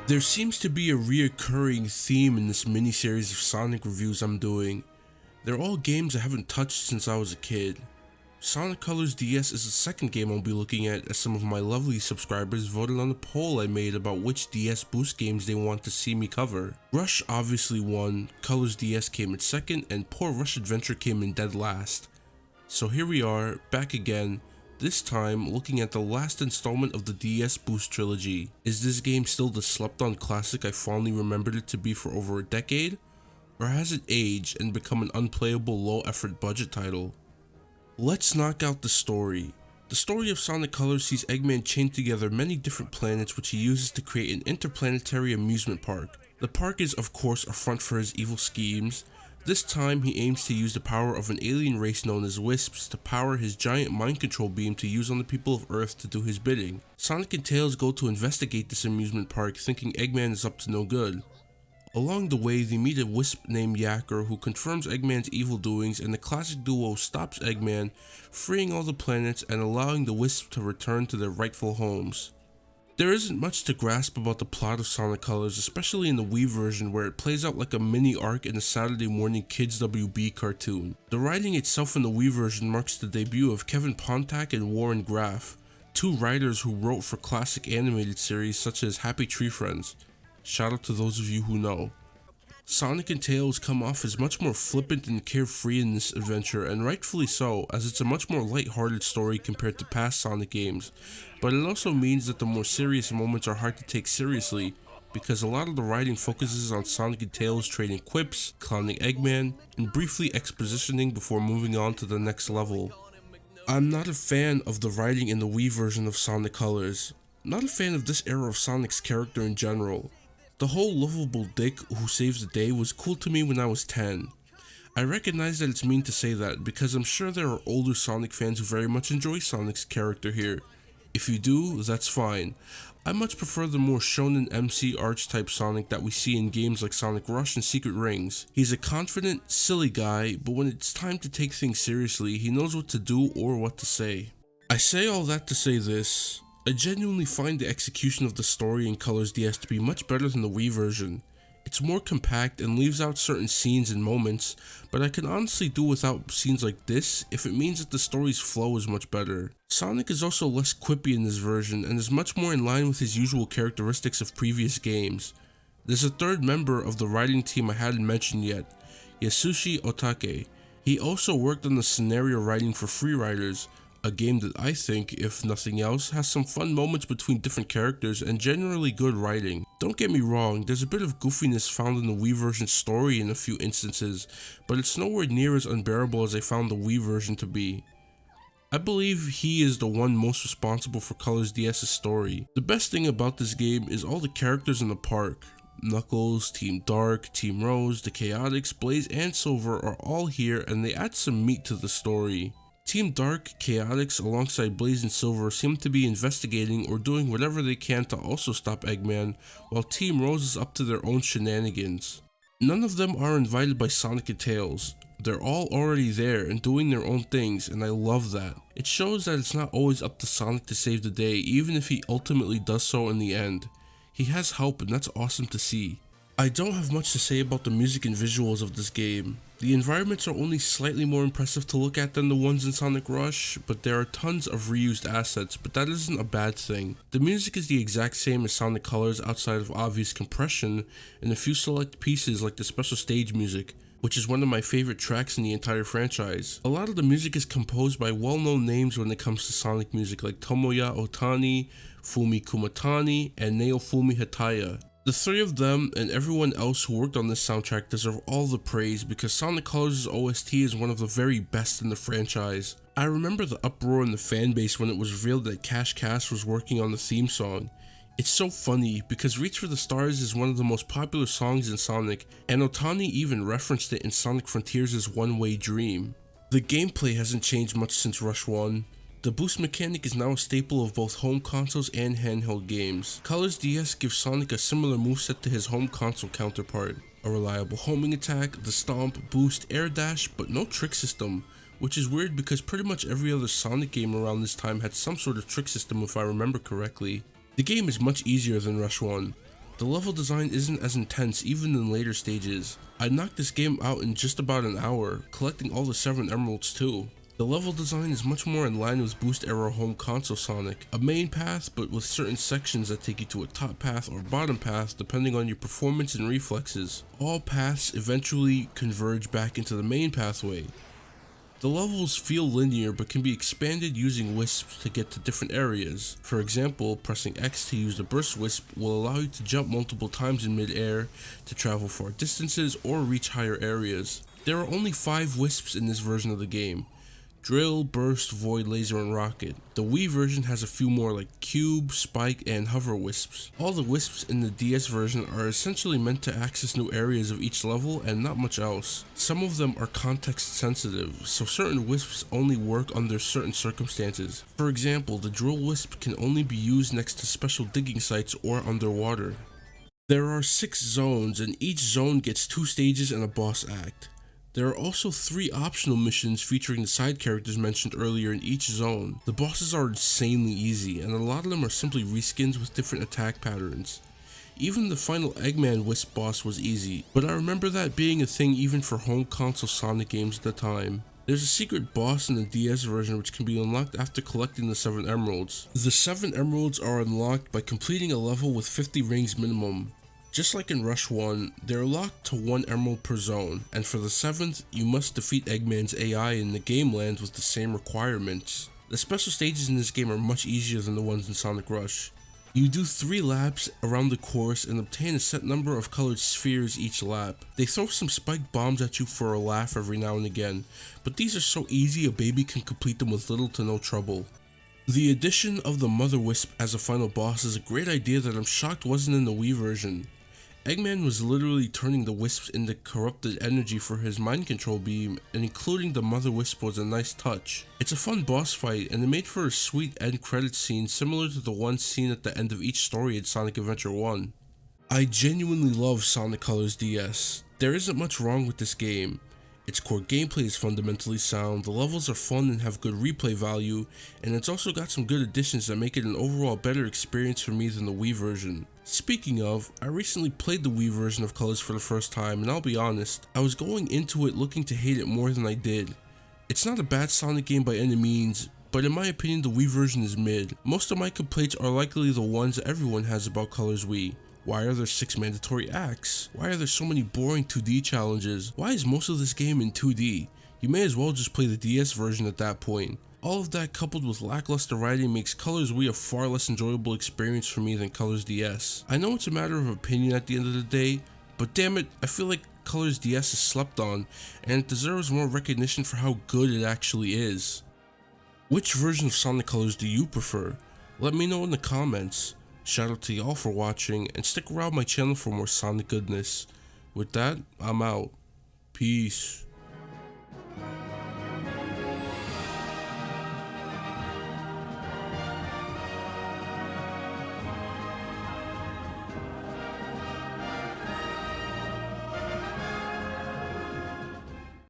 There seems to be a reoccurring theme in this mini-series of Sonic reviews I'm doing. They're all games I haven't touched since I was a kid. Sonic Colors DS is the second game I'll be looking at, as some of my lovely subscribers voted on a poll I made about which DS Boost games they want to see me cover. Rush obviously won, Colors DS came in second, and Poor Rush Adventure came in dead last. So here we are, back again, this time looking at the last installment of the DS Boost trilogy. Is this game still the slept-on classic I fondly remembered it to be for over a decade? Or has it aged and become an unplayable low-effort budget title? Let's knock out the story. The story of Sonic Colors sees Eggman chain together many different planets which he uses to create an interplanetary amusement park. The park is of course a front for his evil schemes. This time he aims to use the power of an alien race known as Wisps to power his giant mind control beam to use on the people of Earth to do his bidding. Sonic and Tails go to investigate this amusement park thinking Eggman is up to no good. Along the way, they meet a wisp named Yacker who confirms Eggman's evil doings, and the classic duo stops Eggman, freeing all the planets and allowing the wisps to return to their rightful homes. There isn't much to grasp about the plot of Sonic Colors, especially in the Wii version where it plays out like a mini arc in a Saturday morning Kids WB cartoon. The writing itself in the Wii version marks the debut of Kevin Pontac and Warren Graff, two writers who wrote for classic animated series such as Happy Tree Friends. Shout out to those of you who know. Sonic and Tails come off as much more flippant and carefree in this adventure, and rightfully so, as it's a much more light-hearted story compared to past Sonic games, but it also means that the more serious moments are hard to take seriously, because a lot of the writing focuses on Sonic and Tails trading quips, clowning Eggman, and briefly expositioning before moving on to the next level. I'm not a fan of the writing in the Wii version of Sonic Colors. Not a fan of this era of Sonic's character in general. The whole lovable dick who saves the day was cool to me when I was 10. I recognize that it's mean to say that because I'm sure there are older Sonic fans who very much enjoy Sonic's character here. If you do, that's fine. I much prefer the more shonen MC archetype Sonic that we see in games like Sonic Rush and Secret Rings. He's a confident, silly guy, but when it's time to take things seriously, he knows what to do or what to say. I say all that to say this. I genuinely find the execution of the story in Colors DS to be much better than the Wii version. It's more compact and leaves out certain scenes and moments, but I can honestly do without scenes like this if it means that the story's flow is much better. Sonic is also less quippy in this version and is much more in line with his usual characteristics of previous games. There's a third member of the writing team I hadn't mentioned yet, Yasushi Otake. He also worked on the scenario writing for Freeriders, a game that I think, if nothing else, has some fun moments between different characters and generally good writing. Don't get me wrong, there's a bit of goofiness found in the Wii version story in a few instances, but it's nowhere near as unbearable as I found the Wii version to be. I believe he is the one most responsible for Colors DS's story. The best thing about this game is all the characters in the park. Knuckles, Team Dark, Team Rose, the Chaotix, Blaze, and Silver are all here and they add some meat to the story. Team Dark, Chaotix alongside Blaze and Silver seem to be investigating or doing whatever they can to also stop Eggman, while Team Rose is up to their own shenanigans. None of them are invited by Sonic and Tails. They're all already there and doing their own things, and I love that. It shows that it's not always up to Sonic to save the day, even if he ultimately does so in the end. He has help and that's awesome to see. I don't have much to say about the music and visuals of this game. The environments are only slightly more impressive to look at than the ones in Sonic Rush, but there are tons of reused assets, but that isn't a bad thing. The music is the exact same as Sonic Colors outside of obvious compression and a few select pieces like the special stage music, which is one of my favorite tracks in the entire franchise. A lot of the music is composed by well-known names when it comes to Sonic music like Tomoya Otani, Fumi Kumatani, and Naofumi Hataya. The three of them and everyone else who worked on this soundtrack deserve all the praise because Sonic Colors' OST is one of the very best in the franchise. I remember the uproar in the fanbase when it was revealed that Cash Cass was working on the theme song. It's so funny because Reach for the Stars is one of the most popular songs in Sonic, and Otani even referenced it in Sonic Frontiers' One Way Dream. The gameplay hasn't changed much since Rush 1. The boost mechanic is now a staple of both home consoles and handheld games. Colors DS gives Sonic a similar moveset to his home console counterpart. A reliable homing attack, the stomp, boost, air dash, but no trick system, which is weird because pretty much every other Sonic game around this time had some sort of trick system if I remember correctly. The game is much easier than Rush 1. The level design isn't as intense even in later stages. I knocked this game out in just about an hour, collecting all the 7 emeralds too. The level design is much more in line with Boost era home console Sonic, a main path but with certain sections that take you to a top path or bottom path depending on your performance and reflexes. All paths eventually converge back into the main pathway. The levels feel linear but can be expanded using wisps to get to different areas. For example, pressing X to use the burst wisp will allow you to jump multiple times in mid-air to travel far distances or reach higher areas. There are only 5 wisps in this version of the game: Drill, Burst, Void, Laser, and Rocket. The Wii version has a few more like Cube, Spike, and Hover wisps. All the wisps in the DS version are essentially meant to access new areas of each level and not much else. Some of them are context sensitive, so certain wisps only work under certain circumstances. For example, the Drill wisp can only be used next to special digging sites or underwater. There are 6 zones, and each zone gets 2 stages and a boss act. There are also 3 optional missions featuring the side characters mentioned earlier in each zone. The bosses are insanely easy, and a lot of them are simply reskins with different attack patterns. Even the final Eggman Wisp boss was easy, but I remember that being a thing even for home console Sonic games at the time. There's a secret boss in the DS version which can be unlocked after collecting the 7 emeralds. The 7 emeralds are unlocked by completing a level with 50 rings minimum. Just like in Rush 1, they're locked to 1 emerald per zone, and for the 7th, you must defeat Eggman's AI in the game land with the same requirements. The special stages in this game are much easier than the ones in Sonic Rush. You do 3 laps around the course and obtain a set number of colored spheres each lap. They throw some spiked bombs at you for a laugh every now and again, but these are so easy a baby can complete them with little to no trouble. The addition of the Mother Wisp as a final boss is a great idea that I'm shocked wasn't in the Wii version. Eggman was literally turning the wisps into corrupted energy for his mind control beam, and including the Mother Wisp was a nice touch. It's a fun boss fight, and it made for a sweet end credits scene similar to the one seen at the end of each story in Sonic Adventure 1. I genuinely love Sonic Colors DS. There isn't much wrong with this game. Its core gameplay is fundamentally sound, the levels are fun and have good replay value, and it's also got some good additions that make it an overall better experience for me than the Wii version. Speaking of, I recently played the Wii version of Colors for the first time, and I'll be honest, I was going into it looking to hate it more than I did. It's not a bad Sonic game by any means, but in my opinion the Wii version is mid. Most of my complaints are likely the ones everyone has about Colors Wii. Why are there 6 mandatory acts? Why are there so many boring 2D challenges? Why is most of this game in 2D? You may as well just play the DS version at that point. All of that coupled with lackluster writing makes Colors Wii a far less enjoyable experience for me than Colors DS. I know it's a matter of opinion at the end of the day, but damn it, I feel like Colors DS is slept on, and it deserves more recognition for how good it actually is. Which version of Sonic Colors do you prefer? Let me know in the comments. Shout out to y'all for watching, and stick around my channel for more Sonic goodness. With that, I'm out. Peace.